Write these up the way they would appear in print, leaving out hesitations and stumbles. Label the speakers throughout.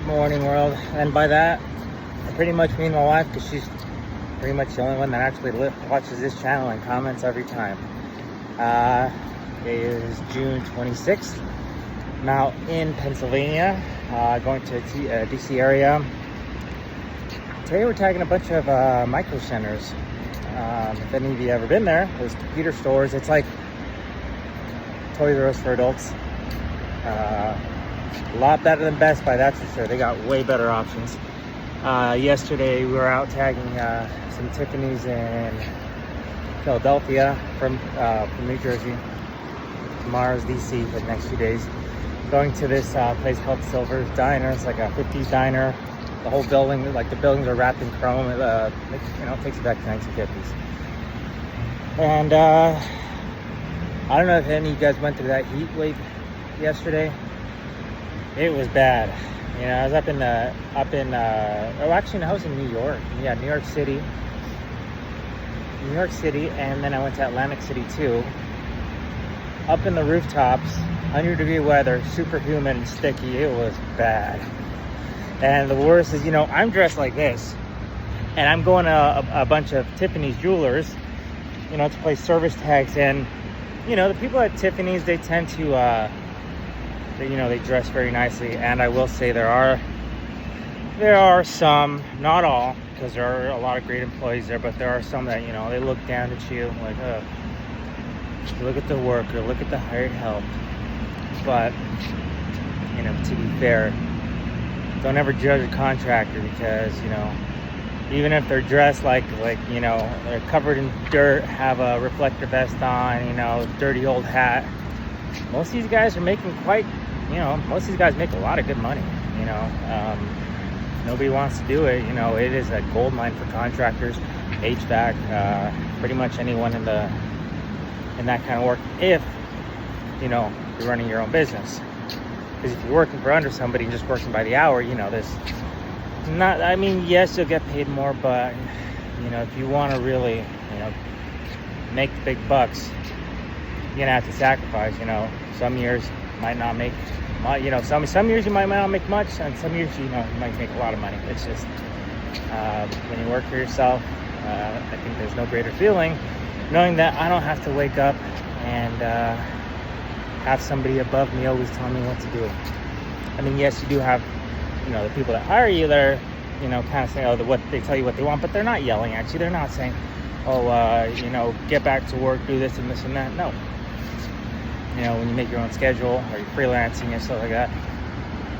Speaker 1: morning, world. And by that, I pretty much mean my wife, because she's pretty much the only one that actually watches this channel and comments every time. It is June 26th. I'm out in Pennsylvania, going to DC area. Today we're tagging a bunch of micro centers. If any of you ever been there, those computer stores, it's like Toys R Us for adults. A lot better than Best Buy, that's for sure. They got way better options. Yesterday we were out tagging some Tiffany's in Philadelphia from New Jersey. Tomorrow's DC for the next few days. Going to this place called Silver's Diner. It's like a 50s diner. The whole building, like the buildings are wrapped in chrome. It takes you back to 1950s. And I don't know if any of you guys went through that heat wave yesterday. It was bad. You know, I was I was in New York. Yeah, New York City, and then I went to Atlantic City too. Up in the rooftops, 100-degree weather, super humid and sticky. It was bad. And the worst is, I'm dressed like this, and I'm going to a bunch of Tiffany's jewelers, to place service tags. And, the people at Tiffany's, they tend to, they dress very nicely. And I will say there are some, not all, because there are a lot of great employees there, but there are some that, they look down at you like, look at the worker, look at the hired help. But, to be fair, don't ever judge a contractor, because, even if they're dressed like they're covered in dirt, have a reflector vest on, dirty old hat, most of these guys are making most of these guys make a lot of good money. Nobody wants to do it. It is a gold mine for contractors, HVAC, pretty much anyone in that kind of work, if you're running your own business. Because if you're working for under somebody and just working by the hour, yes, you'll get paid more, but if you want to really make the big bucks, you're gonna have to sacrifice. Some years might not make much, some years you might not make much, and some years you might make a lot of money. It's just when you work for yourself, I think there's no greater feeling knowing that I don't have to wake up and have somebody above me always telling me what to do. Yes, you do have the people that hire you that are kind of saying, what they tell you what they want, but they're not yelling at you. They're not saying, get back to work, do this and this and that. No. When you make your own schedule or you're freelancing and stuff like that,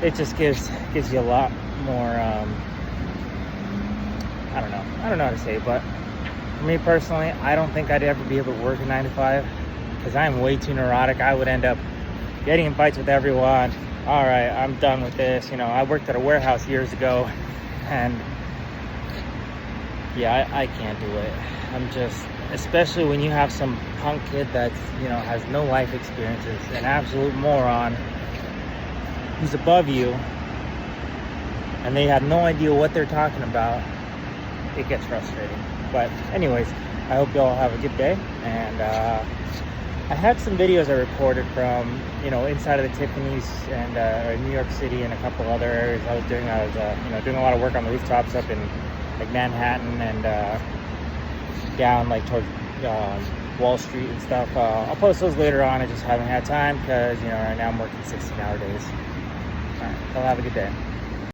Speaker 1: it just gives you a lot more, I don't know how to say it, but for me personally, I don't think I'd ever be able to work a 9 to 5, because I'm way too neurotic. I would end up getting in fights with everyone. All right, I'm done with this. I worked at a warehouse years ago, and yeah, I can't do it. I'm just, especially when you have some punk kid that's, has no life experiences, an absolute moron, who's above you, and they have no idea what they're talking about, it gets frustrating. But anyways, I hope you all have a good day. And I had some videos I recorded from, inside of the Tiffany's and New York City and a couple other areas I was doing. I was, doing a lot of work on the rooftops up in like Manhattan and down like towards Wall Street and stuff. I'll post those later on. I just haven't had time because, right now I'm working 16-hour days. All right, y'all have a good day.